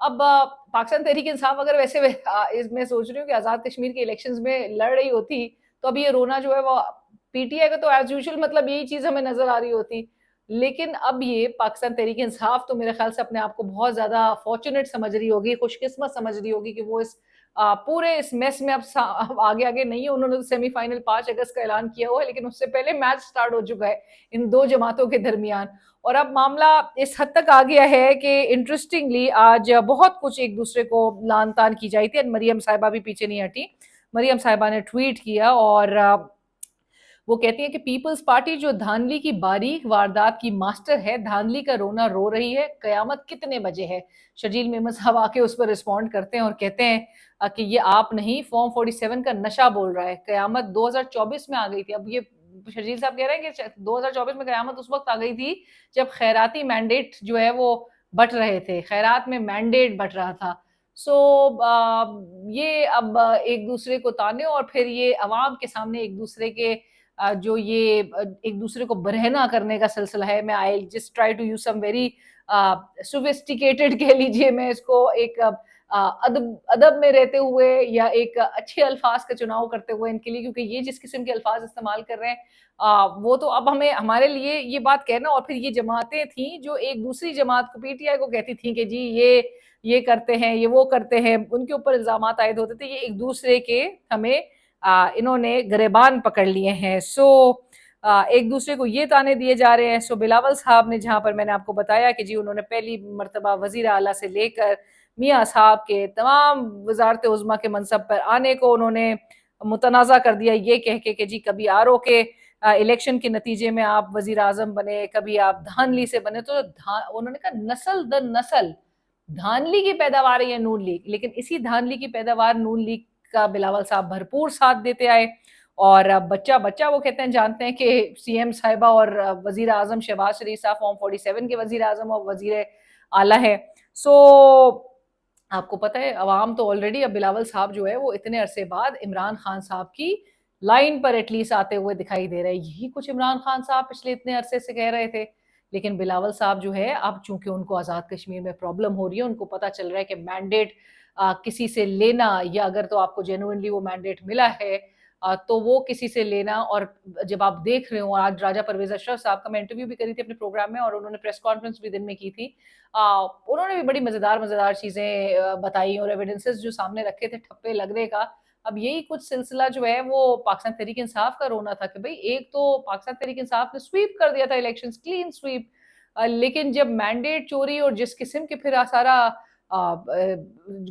اب پاکستان تحریک انصاف اگر ویسے میں سوچ رہی ہوں کہ آزاد کشمیر کے الیکشنز میں لڑ رہی ہوتی تو اب یہ رونا جو ہے وہ پی ٹی آئی کا تو ایز یوزول مطلب یہی چیز ہمیں نظر آ رہی ہوتی، لیکن اب یہ پاکستان تحریک انصاف تو میرے خیال سے اپنے آپ کو بہت زیادہ فارچونیٹ سمجھ رہی ہوگی، خوش قسمت سمجھ رہی ہوگی کہ وہ اس پورے اس میس میں اب آگے آگے نہیں ہے. انہوں نے سیمی فائنل 5 اگست کا اعلان کیا ہوا ہے، لیکن اس سے پہلے میچ سٹارٹ ہو چکا ہے ان دو جماعتوں کے درمیان. اور اب معاملہ اس حد تک آ گیا ہے کہ انٹرسٹنگلی آج بہت کچھ ایک دوسرے کو لان تان کی جائی تھی. مریم صاحبہ بھی پیچھے نہیں ہٹی. مریم صاحبہ نے ٹویٹ کیا اور وہ کہتی ہیں کہ پیپلز پارٹی جو دھاندلی کی باریک واردات کی ماسٹر ہے، دھاندلی کا رونا رو رہی ہے، قیامت کتنے بجے ہے. شرجیل میمن صاحب آ کے اس پر رسپونڈ کرتے ہیں اور کہتے ہیں کہ یہ آپ نہیں، فارم 47 کا نشہ بول رہا ہے. قیامت 2024 میں آ گئی تھی. اب یہ شرجیل صاحب کہہ رہے ہیں کہ 2024 میں قیامت اس وقت آ گئی تھی جب خیراتی مینڈیٹ جو ہے وہ بٹ رہے تھے، خیرات میں مینڈیٹ بٹ رہا تھا. سو یہ اب ایک دوسرے کو تانے اور پھر یہ عوام کے سامنے ایک دوسرے کے جو یہ ایک دوسرے کو برہنہ کرنے کا سلسلہ ہے. میں I just try to use some very sophisticated کہہ لیجئے میں اس کو، ایک ادب میں رہتے ہوئے یا ایک اچھے الفاظ کا چناؤ کرتے ہوئے ان کے لیے، کیونکہ یہ جس قسم کے الفاظ استعمال کر رہے ہیں وہ تو اب ہمارے لیے یہ بات کہنا. اور پھر یہ جماعتیں تھیں جو ایک دوسری جماعت کو، پی ٹی آئی کو کہتی تھیں کہ جی یہ کرتے ہیں، یہ وہ کرتے ہیں، ان کے اوپر الزامات عائد ہوتے تھے. یہ ایک دوسرے کے ہمیں انہوں نے گریبان پکڑ لیے ہیں. سو ایک دوسرے کو یہ تانے دیے جا رہے ہیں. سو بلاول صاحب نے، جہاں پر میں نے آپ کو بتایا کہ جی انہوں نے پہلی مرتبہ وزیر اعلیٰ سے لے کر میاں صاحب کے تمام وزارت عظمیٰ کے منصب پر آنے کو انہوں نے متنازع کر دیا، یہ کہہ کے کہ جی کبھی آر او کے الیکشن کے نتیجے میں آپ وزیر اعظم بنے، کبھی آپ دھاندلی سے بنے. تو انہوں نے کہا نسل در نسل دھاندلی کی پیداوار ہے نون لیگ، لیکن اسی دھاندلی کی پیداوار نون لیگ کا بلاول صاحب بھرپور ساتھ دیتے آئے. اور بچہ وہ کہتے ہیں جانتے ہیں کہ سی ایم صاحبہ اور وزیر اعظم شہباز شریف صاحب فارم 47 کے وزیر اعظم اور وزیر اعلیٰ ہے. سو آپ کو پتہ ہے عوام تو آلریڈی اب بلاول صاحب جو ہے وہ اتنے عرصے بعد عمران خان صاحب کی لائن پر ایٹ لیسٹ آتے ہوئے دکھائی دے رہے ہیں. یہی کچھ عمران خان صاحب پچھلے اتنے عرصے سے کہہ رہے تھے، لیکن بلاول صاحب جو ہے اب چونکہ ان کو آزاد کشمیر میں پرابلم ہو رہی ہے، ان کو پتہ چل رہا ہے کہ مینڈیٹ کسی سے لینا، یا اگر تو آپ کو جینوئنلی وہ مینڈیٹ ملا ہے تو وہ کسی سے لینا. اور جب آپ دیکھ رہے ہوں، آج راجہ پرویز اشرف صاحب کا میں انٹرویو بھی کری تھی اپنے پروگرام میں، اور انہوں نے پریس کانفرنس بھی دن میں کی تھی، انہوں نے بھی بڑی مزیدار چیزیں بتائی اور ایویڈنسز جو سامنے رکھے تھے ٹھپے لگنے کا. اب یہی کچھ سلسلہ جو ہے وہ پاکستان تحریک انصاف کا رونا تھا کہ بھئی ایک تو پاکستان تحریک انصاف نے سویپ کر دیا تھا الیکشنز، کلین سویپ، لیکن جب مینڈیٹ چوری اور جس قسم کے پھر سارا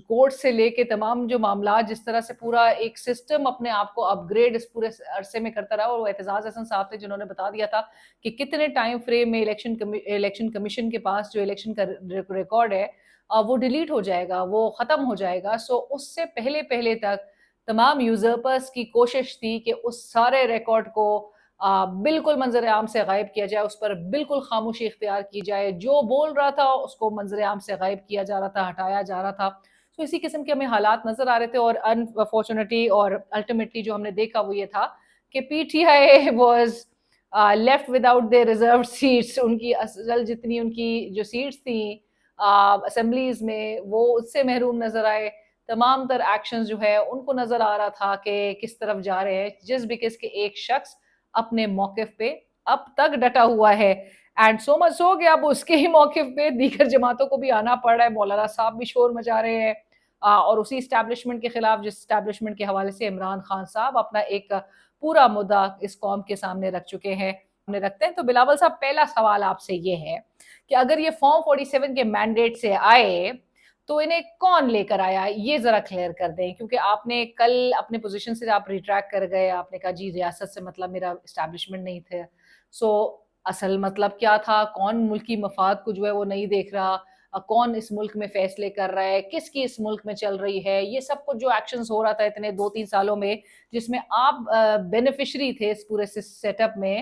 کورٹ سے لے کے تمام جو معاملات، جس طرح سے پورا ایک سسٹم اپنے آپ کو اپ گریڈ اس پورے عرصے میں کرتا رہا. اور وہ اعتزاز حسن صاحب تھے جنہوں نے بتا دیا تھا کہ کتنے ٹائم فریم میں الیکشن کمیشن کے پاس جو الیکشن کا ریکارڈ ہے وہ ڈیلیٹ ہو جائے گا، وہ ختم ہو جائے گا. سو اس سے پہلے تک تمام یوزرپرس کی کوشش تھی کہ اس سارے ریکارڈ کو بالکل منظر عام سے غائب کیا جائے، اس پر بالکل خاموشی اختیار کی جائے. جو بول رہا تھا اس کو منظر عام سے غائب کیا جا رہا تھا، ہٹایا جا رہا تھا. تو اسی قسم کے ہمیں حالات نظر آ رہے تھے. اور انفارچونیٹلی اور الٹیمیٹلی جو ہم نے دیکھا وہ یہ تھا کہ P T I was left without the reserve seats. ان کی اصل جتنی ان کی جو سیٹس تھیں اسمبلیز میں وہ اس سے محروم نظر آئے. تمام تر ایکشنز جو ہے ان کو نظر آ رہا تھا کہ کس طرف جا رہے ہیں، جس بیکس کے ایک شخص اپنے موقف پہ اب تک ڈٹا ہوا ہے. اینڈ سو مچ سو کہ اب اس کے ہی موقف پہ دیگر جماعتوں کو بھی آنا پڑ رہا ہے. مولانا صاحب بھی شور مچا رہے ہیں اور اسی اسٹیبلشمنٹ کے خلاف جس اسٹیبلشمنٹ کے حوالے سے عمران خان صاحب اپنا ایک پورا مدعا اس قوم کے سامنے رکھ چکے ہیں، رکھتے ہیں. تو بلاول صاحب پہلا سوال آپ سے یہ ہے کہ اگر یہ فارم 47 کے مینڈیٹ سے آئے تو انہیں کون لے کر آیا، یہ ذرا کلیئر کر دیں. کیونکہ آپ نے کل اپنے پوزیشن سے آپ ریٹریکٹ کر گئے، آپ نے کہا جی ریاست سے مطلب میرا اسٹیبلشمنٹ نہیں تھے. سو اصل مطلب کیا تھا؟ کون ملکی مفاد کو جو ہے وہ نہیں دیکھ رہا، کون اس ملک میں فیصلے کر رہا ہے، کس کی اس ملک میں چل رہی ہے، یہ سب کچھ جو ایکشنز ہو رہا تھا اتنے 2-3 سالوں میں، جس میں آپ بینیفیشری تھے اس پورے سیٹ اپ میں.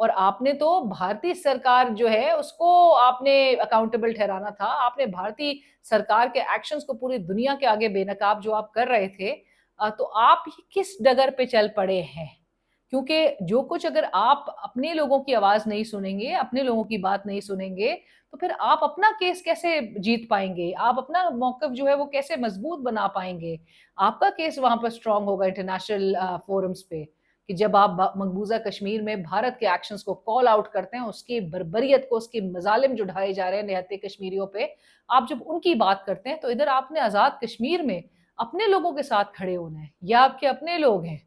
اور آپ نے تو بھارتی سرکار جو ہے اس کو آپ نے اکاؤنٹیبل ٹھہرانا تھا. آپ نے بھارتی سرکار کے ایکشنز کو پوری دنیا کے آگے بے نقاب جو آپ کر رہے تھے, تو آپ کس ڈگر پہ چل پڑے ہیں؟ کیونکہ جو کچھ اگر آپ اپنے لوگوں کی آواز نہیں سنیں گے, اپنے لوگوں کی بات نہیں سنیں گے, تو پھر آپ اپنا کیس کیسے جیت پائیں گے؟ آپ اپنا موقف جو ہے وہ کیسے مضبوط بنا پائیں گے؟ آپ کا کیس وہاں پر اسٹرانگ ہوگا انٹرنیشنل فورمز پہ, کہ جب آپ مقبوضہ کشمیر میں بھارت کے ایکشنز کو کال آؤٹ کرتے ہیں, اس کی بربریت کو, اس کی مظالم جو ڈھائے جا رہے ہیں نہتے کشمیریوں پہ, آپ جب ان کی بات کرتے ہیں, تو ادھر آپ نے آزاد کشمیر میں اپنے لوگوں کے ساتھ کھڑے ہونا ہے, یا آپ کے اپنے لوگ ہیں.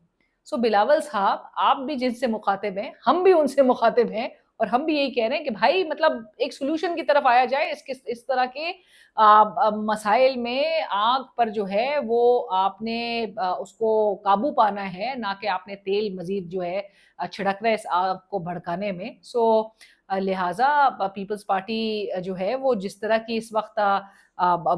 سو بلاول صاحب, آپ بھی جن سے مخاطب ہیں, ہم بھی ان سے مخاطب ہیں, اور ہم بھی یہی کہہ رہے ہیں کہ بھائی مطلب ایک سولوشن کی طرف آیا جائے. اس طرح کے مسائل میں آگ پر جو ہے وہ آپ نے اس کو قابو پانا ہے, نہ کہ آپ نے تیل مزید جو ہے چھڑکنا ہے اس آگ کو بھڑکانے میں. سو لہٰذا پیپلز پارٹی جو ہے وہ جس طرح کی اس وقت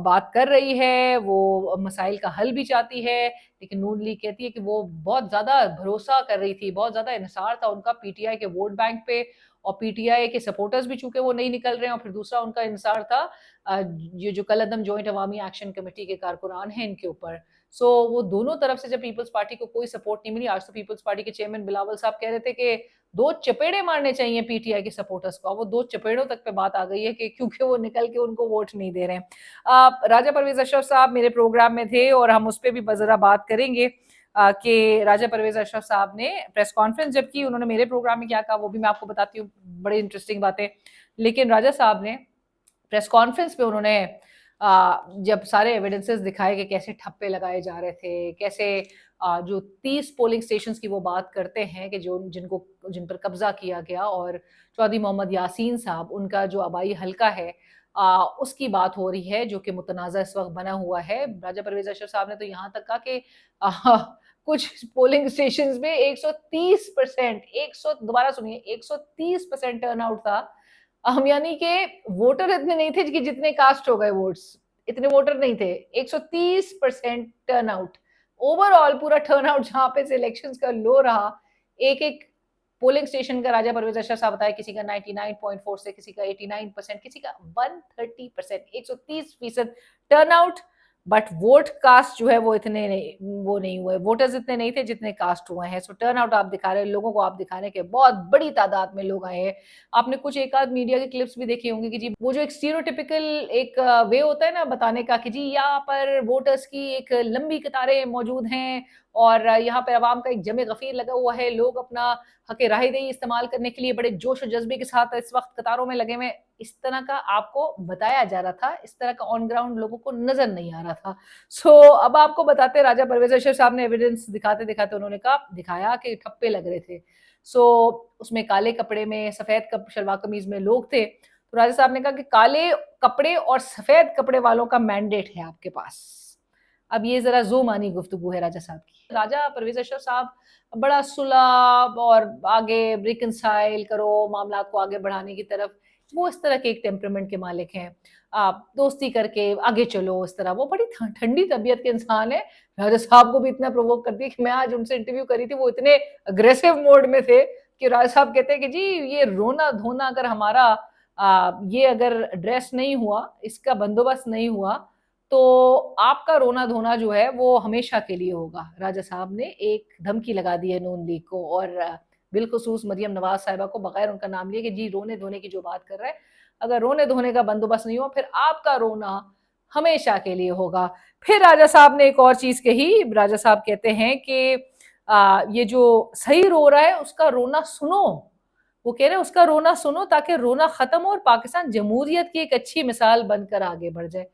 بات کر رہی ہے, وہ مسائل کا حل بھی چاہتی ہے, لیکن نون لیگ کہتی ہے کہ وہ بہت زیادہ بھروسہ کر رہی تھی, بہت زیادہ انحصار تھا ان کا پی ٹی آئی کے ووٹ بینک پہ, اور پی ٹی آئی کے سپورٹرز بھی چونکہ وہ نہیں نکل رہے ہیں, اور پھر دوسرا ان کا انحصار تھا یہ جو کالعدم جوائنٹ عوامی ایکشن کمیٹی کے کارکنان ہیں ان کے اوپر. سو وہ دونوں طرف سے جب پیپلز پارٹی کو کوئی سپورٹ نہیں ملی, آج تو پیپلز پارٹی کے چیئرمین بلاول صاحب کہہ رہے تھے کہ 2 چپیڑے مارنے چاہیے پی ٹی آئی کے سپورٹرز کو, وہ 2 چپیڑوں تک پہ بات آ گئی ہے کہ کیونکہ وہ نکل کے ان کو ووٹ نہیں دے رہے ہیں. راجہ پرویز اشرف صاحب میرے پروگرام میں تھے, اور ہم اس پہ بھی ذرا بات کریں گے کہ راجہ پرویز اشرف صاحب نے پریس کانفرنس جب کی, انہوں نے میرے پروگرام میں کیا کہا وہ بھی میں آپ کو بتاتی ہوں, بڑی انٹرسٹنگ باتیں. لیکن راجہ صاحب نے پریس کانفرنس پہ انہوں نے جب سارے ایویڈنسز دکھائے کہ کیسے ٹھپے لگائے جا رہے تھے, کیسے جو 30 پولنگ سٹیشنز کی وہ بات کرتے ہیں کہ جن پر قبضہ کیا گیا, اور چودھری محمد یاسین صاحب ان کا جو آبائی حلقہ ہے اس کی بات ہو رہی ہے, جو کہ متنازع اس وقت بنا ہوا ہے. راجہ پرویز اشرف صاحب نے تو یہاں تک کہا کہ کچھ پولنگ سٹیشنز میں 130%, دوبارہ سنیے, 130% ٹرن آؤٹ تھا. یعنی کہ ووٹر اتنے نہیں تھے کہ جتنے کاسٹ ہو گئے ووٹس, اتنے ووٹر نہیں تھے. 130% ٹرن آؤٹ اوور آل, پورا ٹرن آؤٹ جہاں پہ سے الیکشنز کا لو رہا, ایک پولنگ سٹیشن کا راجہ پرویز اشرف صاحب بتایا کسی کا 99.4 سے, کسی کا 89%, کسی کا 130%, 130% turn out. But vote cast جو ہے وہ اتنے نہیں ہوئے, ووٹرز اتنے نہیں تھے جتنے کاسٹ ہوئے ہیں. سو ٹرن آؤٹ آپ دکھا رہے ہیں, لوگوں کو آپ دکھانے کے بہت بڑی تعداد میں لوگ آئے ہیں. آپ نے کچھ ایک آدھ میڈیا کے کلپس بھی دیکھے ہوں گے کہ جی وہ جو ایک اسٹیریوٹیپیکل ایک وے ہوتا ہے نا بتانے کا کہ جی یہاں پر ووٹرز کی ایک لمبی قطاریں موجود ہیں, اور یہاں پہ عوام کا ایک جمع غفیر لگا ہوا ہے, لوگ اپنا حق رائے دہی استعمال کرنے کے لیے بڑے جوش و جذبے کے ساتھ اس وقت قطاروں میں لگے ہوئے. اس طرح کا آپ کو بتایا جا رہا تھا, اس طرح کا آن گراؤنڈ لوگوں کو نظر نہیں آ رہا تھا. سو اب آپ کو بتاتے, راجہ پرویز اشرف صاحب نے ایویڈنس دکھاتے انہوں نے دکھایا کہ ٹھپے لگ رہے تھے. سو اس میں کالے کپڑے میں, سفید شلوار قمیض میں لوگ تھے. تو راجہ صاحب نے کہا کہ کالے کپڑے اور سفید کپڑے والوں کا مینڈیٹ ہے آپ کے پاس. اب یہ ذرا زو مانی گفتگو ہے راجہ صاحب کی. راجہ پرویز اشرف صاحب بڑا صلح اور آگے ریکنسائل کرو معاملات کو آگے بڑھانے کی طرف, وہ اس طرح کے ایک ٹیمپرمنٹ کے مالک ہیں. آپ دوستی کر کے آگے چلو, اس طرح وہ بڑی ٹھنڈی طبیعت کے انسان ہے. راجہ صاحب کو بھی اتنا پرووک کرتی ہے کہ میں آج ان سے انٹرویو کری تھی, وہ اتنے اگریسو موڈ میں تھے کہ راجہ صاحب کہتے ہیں کہ جی یہ رونا دھونا اگر ہمارا یہ اگر ایڈریس نہیں ہوا, اس کا بندوبست نہیں ہوا, تو آپ کا رونا دھونا جو ہے وہ ہمیشہ کے لیے ہوگا. راجہ صاحب نے ایک دھمکی لگا دی ہے نون لیگ کو, اور بالخصوص مریم نواز صاحبہ کو, بغیر ان کا نام لیے کہ جی رونے دھونے کی جو بات کر رہے ہیں, اگر رونے دھونے کا بندوبست نہیں ہو پھر آپ کا رونا ہمیشہ کے لیے ہوگا. پھر راجہ صاحب نے ایک اور چیز کہی. راجہ صاحب کہتے ہیں کہ یہ جو صحیح رو رہا ہے اس کا رونا سنو. وہ کہہ رہے ہیں اس کا رونا سنو تاکہ رونا ختم ہو اور پاکستان جمہوریت کی ایک اچھی مثال بن کر آگے بڑھ جائے.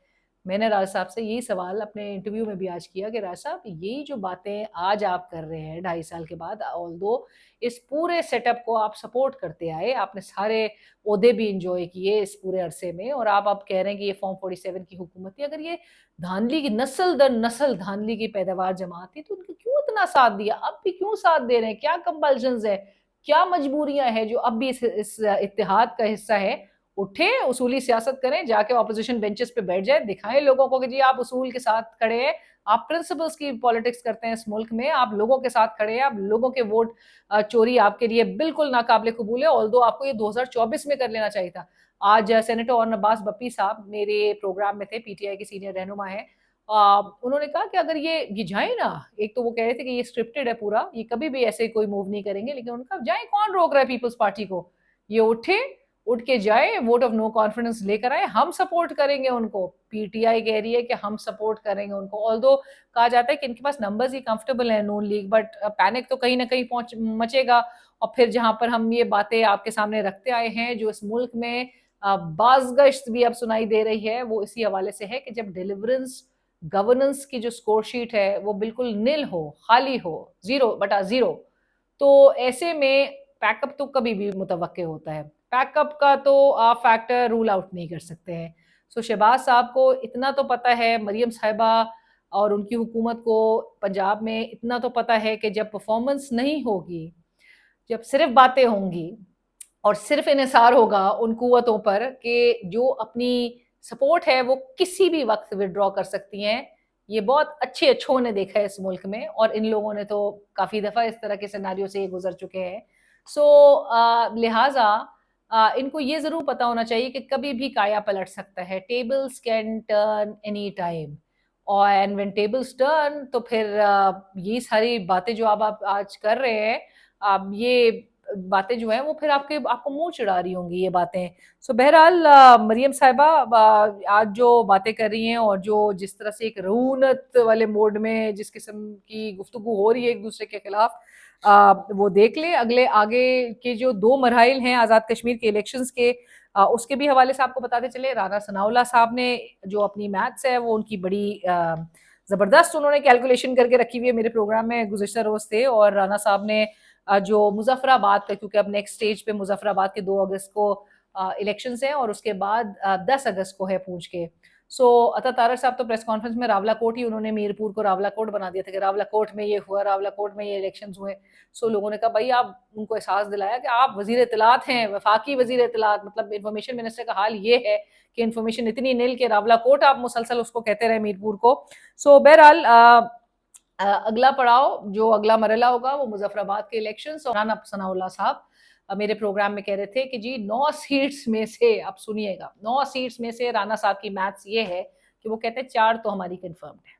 میں نے راجہ صاحب سے یہی سوال اپنے انٹرویو میں بھی آج کیا کہ راجہ صاحب یہی جو باتیں آج آپ کر رہے ہیں 2.5 سال کے بعد, آلدو اس پورے سیٹ اپ کو آپ سپورٹ کرتے آئے, آپ نے سارے عہدے بھی انجوائے کیے اس پورے عرصے میں, اور آپ اب کہہ رہے ہیں کہ یہ فارم 47 کی حکومت تھی. اگر یہ دھاندلی کی نسل در نسل دھاندلی کی پیداوار جماعت تھی تو ان کو کیوں اتنا ساتھ دیا, اب بھی کیوں ساتھ دے رہے ہیں؟ کیا کمپلشنز ہے, کیا مجبوریاں ہیں جو اب بھی اس اتحاد کا حصہ ہے؟ اٹھیں, اصولی سیاست کریں, جا کے اپوزیشن بینچز پہ بیٹھ جائیں, دکھائیں لوگوں کو کہ جی آپ اصول کے ساتھ کھڑے ہیں, آپ پرنسپلز کی پالیٹکس کرتے ہیں اس ملک میں, آپ لوگوں کے ساتھ کھڑے ہیں, آپ لوگوں کے ووٹ چوری آپ کے لیے بالکل ناقابل قبول ہے, آلدو آپ کو یہ 2024 میں کر لینا چاہیے تھا. آج سینیٹر اور عباس بپی صاحب میرے پروگرام میں تھے, پی ٹی آئی کے سینئر رہنما ہیں, انہوں نے کہا کہ اگر یہ جائیں نا, ایک تو وہ کہہ رہے تھے کہ یہ اسکرپٹڈ ہے پورا, یہ کبھی بھی ایسے کوئی موو نہیں کریں گے, لیکن ان کا جائیں, کون روک رہا ہے پیپلز پارٹی کو, یہ اٹھ کے جائے, ووٹ آف نو کانفیڈنس لے کر آئے, ہم سپورٹ کریں گے ان کو. پی ٹی آئی کہہ رہی ہے کہ ہم سپورٹ کریں گے ان کو, آلدو کہا جاتا ہے کہ ان کے پاس نمبرز ہی کمفرٹیبل ہیں نون لیگ, بٹ پینک تو کہیں نہ کہیں مچے گا. اور پھر جہاں پر ہم یہ باتیں آپ کے سامنے رکھتے آئے ہیں, جو اس ملک میں بازگشت بھی اب سنائی دے رہی ہے, وہ اسی حوالے سے ہے کہ جب ڈیلیورنس گورننس کی جو سکور شیٹ ہے وہ بالکل نل ہو, خالی ہو, 0/0, تو ایسے میں پیک اپ تو کبھی بھی متوقع ہوتا ہے. پیک اپ کا تو آپ فیکٹر رول آؤٹ نہیں کر سکتے ہیں. سو شہباز صاحب کو اتنا تو پتہ ہے, مریم صاحبہ اور ان کی حکومت کو پنجاب میں اتنا تو پتہ ہے کہ جب پرفارمنس نہیں ہوگی, جب صرف باتیں ہوں گی اور صرف انحصار ہوگا ان قوتوں پر کہ جو اپنی سپورٹ ہے وہ کسی بھی وقت ودرا کر سکتی ہیں. یہ بہت اچھوں نے دیکھا ہے اس ملک میں, اور ان لوگوں نے تو کافی دفعہ اس طرح کے سیناریو سے گزر چکے ہیں. سو لہٰذا ان کو یہ ضرور پتا ہونا چاہیے کہ کبھی بھی کایا پلٹ سکتا ہے, tables can turn any time, اور وین ٹیبلز ٹرن تو پھر یہ ساری باتیں جو آپ آج کر رہے ہیں, یہ باتیں جو ہیں وہ پھر آپ کو منہ چڑھا رہی ہوں گی یہ باتیں. سو بہرحال مریم صاحبہ آج جو باتیں کر رہی ہیں, اور جو جس طرح سے ایک رعونت والے موڈ میں جس قسم کی گفتگو ہو رہی ہے ایک دوسرے کے خلاف, وہ دیکھ لیں. آگے کے جو 2 مراحل ہیں آزاد کشمیر کے الیکشنز کے, اس کے بھی حوالے سے آپ کو بتاتے چلے, رانا ثناء اللہ صاحب نے جو اپنی میتھس ہے وہ ان کی بڑی زبردست انہوں نے کیلکولیشن کر کے رکھی ہوئی ہے. میرے پروگرام میں گزشتہ روز تھے, اور رانا صاحب نے جو مظفر آباد کا, کیونکہ اب نیکسٹ سٹیج پہ مظفر آباد کے 2 اگست کو الیکشنز ہیں, اور اس کے بعد 10 اگست کو ہے پونچھ کے. سو عطا طارق صاحب تو پریس کانفرنس میں راولہ کوٹ ہی, انہوں نے میرپور کو راولہ کوٹ بنا دیا تھا کہ راولہ کوٹ میں یہ ہوا, راولہ کوٹ میں یہ الیکشنز ہوئے. سو لوگوں نے کہا بھائی آپ ان کو احساس دلایا کہ آپ وزیر اطلاعات ہیں, وفاقی وزیر اطلاعات, مطلب انفارمیشن منسٹر کا حال یہ ہے کہ انفارمیشن اتنی نل کہ راولہ کوٹ آپ مسلسل اس کو کہتے رہے, میرپور کو. سو بہرحال اگلا پڑاؤ, جو اگلا مرحلہ ہوگا وہ مظفر آباد کے الیکشنز. اور رانا ثناء اللہ صاحب میرے پروگرام میں کہہ رہے تھے کہ جی 9 سیٹس میں سے, اب سنیے گا, 9 سیٹس میں سے رانا صاحب کی میتھس یہ ہے کہ وہ کہتے ہیں 4 تو ہماری کنفرمڈ ہے,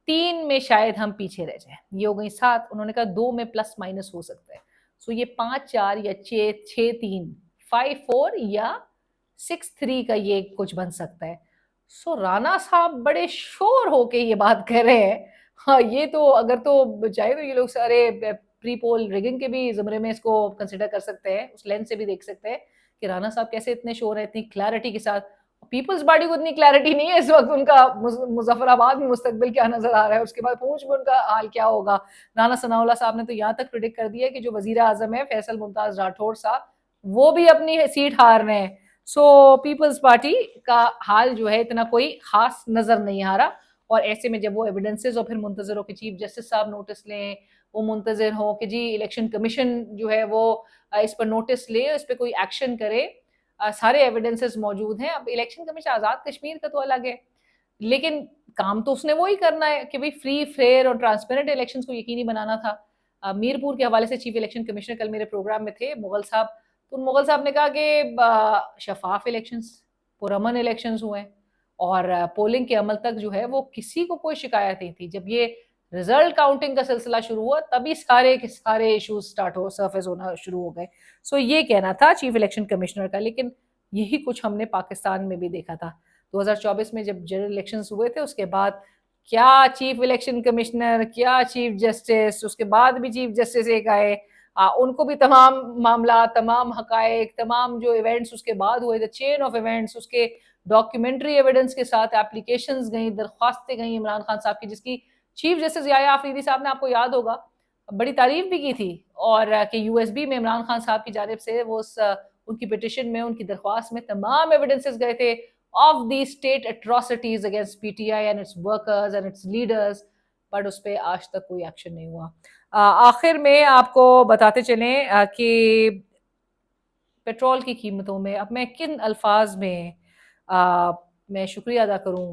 3 میں شاید ہم پیچھے رہ جائیں, یہ ہو گئی 7. انہوں نے کہا 2 میں پلس مائنس ہو سکتا ہے. سو یہ 5-4 یا 6-3, 5-4 یا 6-3 کا یہ کچھ بن سکتا ہے. سو رانا صاحب بڑے شور ہو کے یہ بات کہہ رہے ہیں. ہاں, یہ تو اگر تو چاہے تو یہ لوگ سارے پری پول ریگنگ کے بھی زمرے میں اس کو کنسیڈر کر سکتے ہیں, اس لینس سے بھی دیکھ سکتے ہیں کہ رانا صاحب کیسے اتنے شور ہیں, اتنی کلیئرٹی کے ساتھ. پیپلز پارٹی کو اتنی کلیئرٹی نہیں ہے اس وقت, ان کا مظفر آباد میں مستقبل کیا نظر آ رہا ہے, اس کے بعد پونچھ میں ان کا حال کیا ہوگا. رانا ثناء اللہ صاحب نے تو یہاں تک پریڈکٹ کر دیا کہ جو وزیر اعظم ہے فیصل ممتاز راٹھوڑ صاحب, وہ بھی اپنی سیٹ ہار رہے ہیں. سو پیپلز پارٹی کا حال جو ہے اتنا کوئی خاص نظر نہیں آ رہا. اور ایسے میں جب وہ ایویڈنسز, اور پھر منتظر ہو کہ چیف جسٹس صاحب نوٹس لیں, وہ منتظر ہو کہ جی الیکشن کمیشن جو ہے وہ اس پر نوٹس لے, اس پہ کوئی ایکشن کرے, سارے ایویڈنسز موجود ہیں. اب الیکشن کمیشن آزاد کشمیر کا تو الگ ہے, لیکن کام تو اس نے وہی کرنا ہے کہ بھئی فری, فیئر اور ٹرانسپیرنٹ الیکشنز کو یقینی بنانا تھا. میرپور کے حوالے سے چیف الیکشن کمشنر کل میرے پروگرام میں تھے, مغل صاحب, تو مغل صاحب نے کہا کہ شفاف الیکشنز, پرامن الیکشنز ہوئے, اور پولنگ کے عمل تک جو ہے وہ کسی کو کوئی شکایت نہیں تھی. جب یہ رزلٹ کاؤنٹنگ کا سلسلہ شروع ہوا تبھی سارے کے سارے ایشوز سرفیس ہونا شروع ہو گئے. سو یہ کہنا تھا چیف الیکشن کمشنر کا, لیکن یہی کچھ ہم نے پاکستان میں بھی دیکھا تھا 2024 میں جب جنرل الیکشنز ہوئے تھے. اس کے بعد کیا چیف الیکشن کمشنر, کیا چیف جسٹس, اس کے بعد بھی چیف جسٹس ایک آئے, ان کو بھی تمام معاملات, تمام حقائق, تمام جو ایونٹس اس کے بعد ہوئے تھے, چین آف ایونٹس, اس کے ڈاکیومنٹری ایویڈنس کے ساتھ اپلیکیشنز گئیں, درخواستیں گئیں عمران خان صاحب کی, جس کی چیف جسٹس یحییٰ آفریدی صاحب نے, آپ کو یاد ہوگا, بڑی تعریف بھی کی تھی, اور کہ یو ایس بی میں عمران خان صاحب کی جانب سے وہ ان کی پٹیشن میں, ان کی درخواست میں تمام ایویڈنسز گئے تھے of the state atrocities against PTI and its workers and its leaders, but اس پہ آج تک کوئی ایکشن نہیں ہوا. آخر میں آپ کو بتاتے چلیں کہ پیٹرول کی قیمتوں میں اب میں کن الفاظ میں میں شکریہ ادا کروں.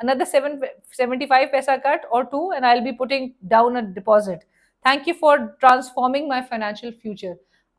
another 75 paisa cut or two and I'll be putting down a deposit. Thank you for transforming my financial future.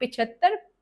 75